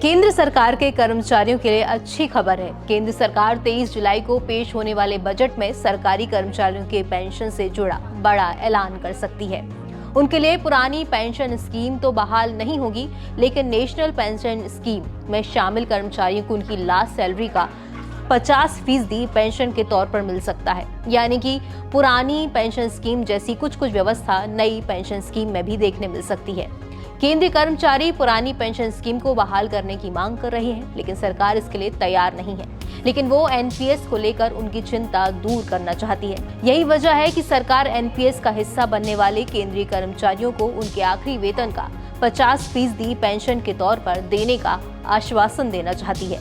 केंद्र सरकार के कर्मचारियों के लिए अच्छी खबर है। केंद्र सरकार 23 जुलाई को पेश होने वाले बजट में सरकारी कर्मचारियों के पेंशन से जुड़ा बड़ा ऐलान कर सकती है। उनके लिए पुरानी पेंशन स्कीम तो बहाल नहीं होगी, लेकिन नेशनल पेंशन स्कीम में शामिल कर्मचारियों को उनकी लास्ट सैलरी का 50% पेंशन के तौर पर मिल सकता है। यानी कि पुरानी पेंशन स्कीम जैसी कुछ व्यवस्था नई पेंशन स्कीम में भी देखने मिल सकती है। केंद्रीय कर्मचारी पुरानी पेंशन स्कीम को बहाल करने की मांग कर रहे हैं, लेकिन सरकार इसके लिए तैयार नहीं है। लेकिन वो एनपीएस को लेकर उनकी चिंता दूर करना चाहती है। यही वजह है कि सरकार एनपीएस का हिस्सा बनने वाले केंद्रीय कर्मचारियों को उनके आखिरी वेतन का 50% पेंशन के तौर पर देने का आश्वासन देना चाहती है।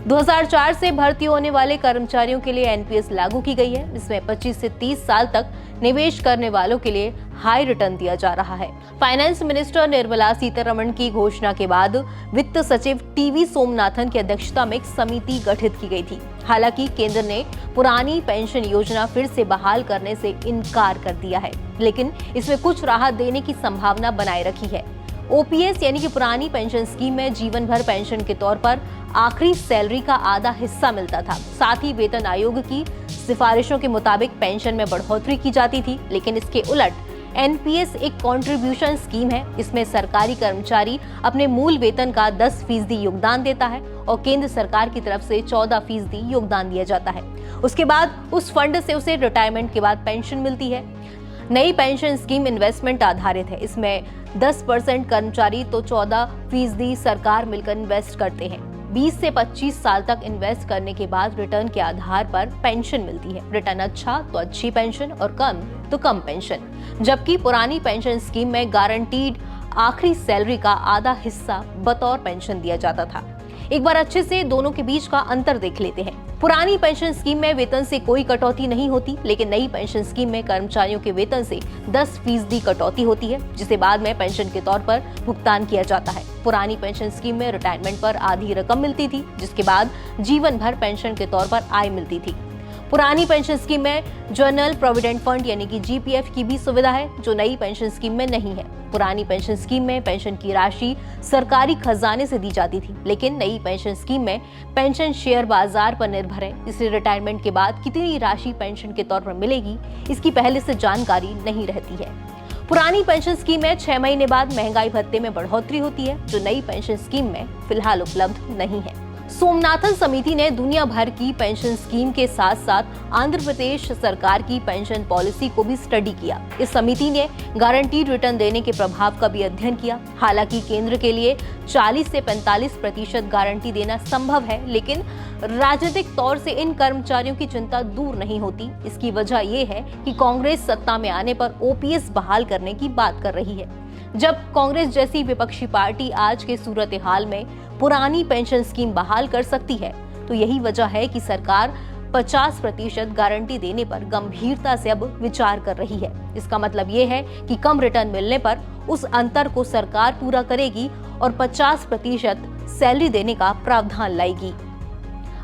2004 से भर्ती होने वाले कर्मचारियों के लिए एनपीएस लागू की गई है। इसमें 25 से 30 साल तक निवेश करने वालों के लिए हाई रिटर्न दिया जा रहा है। फाइनेंस मिनिस्टर निर्मला सीतारमण की घोषणा के बाद वित्त सचिव टीवी सोमनाथन की अध्यक्षता में एक समिति गठित की गई थी। हालांकि केंद्र ने पुरानी पेंशन योजना फिर से बहाल करने से इनकार कर दिया है, लेकिन इसमें कुछ राहत देने की संभावना बनाए रखी है। ओपीएस यानी कि पुरानी पेंशन स्कीम में जीवन भर पेंशन के तौर पर आखिरी सैलरी का आधा हिस्सा मिलता था। साथ ही वेतन आयोग की सिफारिशों के मुताबिक पेंशन में बढ़ोतरी की जाती थी। लेकिन इसके उलट एनपीएस एक कंट्रीब्यूशन स्कीम है। इसमें सरकारी कर्मचारी अपने मूल वेतन का 10% योगदान देता है और केंद्र सरकार की तरफ से 14% योगदान दिया जाता है। उसके बाद उस फंड से उसे रिटायरमेंट के बाद पेंशन मिलती है। नई पेंशन स्कीम इन्वेस्टमेंट आधारित है। इसमें 10% कर्मचारी तो 14% सरकार मिलकर इन्वेस्ट करते हैं। 20 से 25 साल तक इन्वेस्ट करने के बाद रिटर्न के आधार पर पेंशन मिलती है। रिटर्न अच्छा तो अच्छी पेंशन और कम तो कम पेंशन। जबकि पुरानी पेंशन स्कीम में गारंटीड आखिरी सैलरी का आधा हिस्सा बतौर पेंशन दिया जाता था। एक बार अच्छे से दोनों के बीच का अंतर देख लेते हैं। पुरानी पेंशन स्कीम में वेतन से कोई कटौती नहीं होती, लेकिन नई पेंशन स्कीम में कर्मचारियों के वेतन से 10% कटौती होती है, जिसे बाद में पेंशन के तौर पर भुगतान किया जाता है। पुरानी पेंशन स्कीम में रिटायरमेंट पर आधी रकम मिलती थी, जिसके बाद जीवन भर पेंशन के तौर पर आय मिलती थी। पुरानी पेंशन स्कीम में जनरल प्रोविडेंट फंड यानी कि जीपीएफ की भी सुविधा है, जो नई पेंशन स्कीम में नहीं है। पुरानी पेंशन स्कीम में पेंशन की राशि सरकारी खजाने से दी जाती थी, लेकिन नई पेंशन स्कीम में पेंशन शेयर बाजार पर निर्भर है। इसलिए रिटायरमेंट के बाद कितनी राशि पेंशन के तौर पर मिलेगी, इसकी पहले से जानकारी नहीं रहती है। पुरानी पेंशन स्कीम में 6 महीने बाद महंगाई भत्ते में बढ़ोतरी होती है, जो नई पेंशन स्कीम में फिलहाल उपलब्ध नहीं है। सोमनाथन समिति ने दुनिया भर की पेंशन स्कीम के साथ साथ आंध्र प्रदेश सरकार की पेंशन पॉलिसी को भी स्टडी किया। इस समिति ने गारंटीड रिटर्न देने के प्रभाव का भी अध्ययन किया। हालांकि केंद्र के लिए 40 से 45% गारंटी देना संभव है, लेकिन राजनीतिक तौर से इन कर्मचारियों की चिंता दूर नहीं होती। इसकी वजह ये है कि कांग्रेस सत्ता में आने पर ओपीएस बहाल करने की बात कर रही है। जब कांग्रेस जैसी विपक्षी पार्टी आज के सूरत हाल में पुरानी पेंशन स्कीम बहाल कर सकती है, तो यही वजह है कि सरकार 50% गारंटी देने पर गंभीरता से अब विचार कर रही है। इसका मतलब ये है कि कम रिटर्न मिलने पर उस अंतर को सरकार पूरा करेगी और 50% सैलरी देने का प्रावधान लाएगी।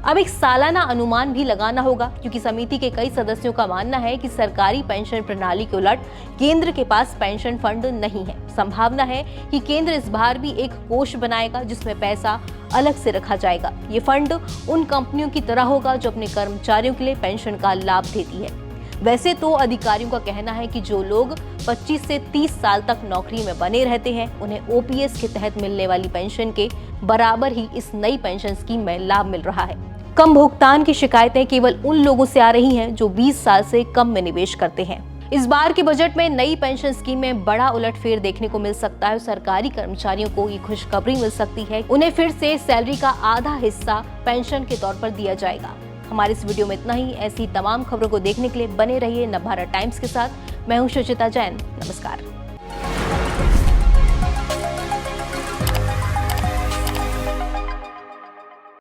अब एक सालाना अनुमान भी लगाना होगा, क्योंकि समिति के कई सदस्यों का मानना है कि सरकारी पेंशन प्रणाली के उलट केंद्र के पास पेंशन फंड नहीं है। संभावना है कि केंद्र इस बार भी एक कोष बनाएगा, जिसमें पैसा अलग से रखा जाएगा। ये फंड उन कंपनियों की तरह होगा जो अपने कर्मचारियों के लिए पेंशन का लाभ देती है। वैसे तो अधिकारियों का कहना है कि जो लोग 25 से 30 साल तक नौकरी में बने रहते हैं, उन्हें ओपीएस के तहत मिलने वाली पेंशन के बराबर ही इस नई पेंशन स्कीम में लाभ मिल रहा है। कम भुगतान की शिकायतें केवल उन लोगों से आ रही हैं जो 20 साल से कम में निवेश करते हैं। इस बार के बजट में नई पेंशन स्कीम में बड़ा उलटफेर देखने को मिल सकता है। सरकारी कर्मचारियों को ये खुशखबरी मिल सकती है, उन्हें फिर से सैलरी का आधा हिस्सा पेंशन के तौर पर दिया जाएगा। हमारे इस वीडियो में इतना ही। ऐसी तमाम खबरों को देखने के लिए बने रहिए नवभारत टाइम्स के साथ। मैं हूं सुचिता जैन। नमस्कार।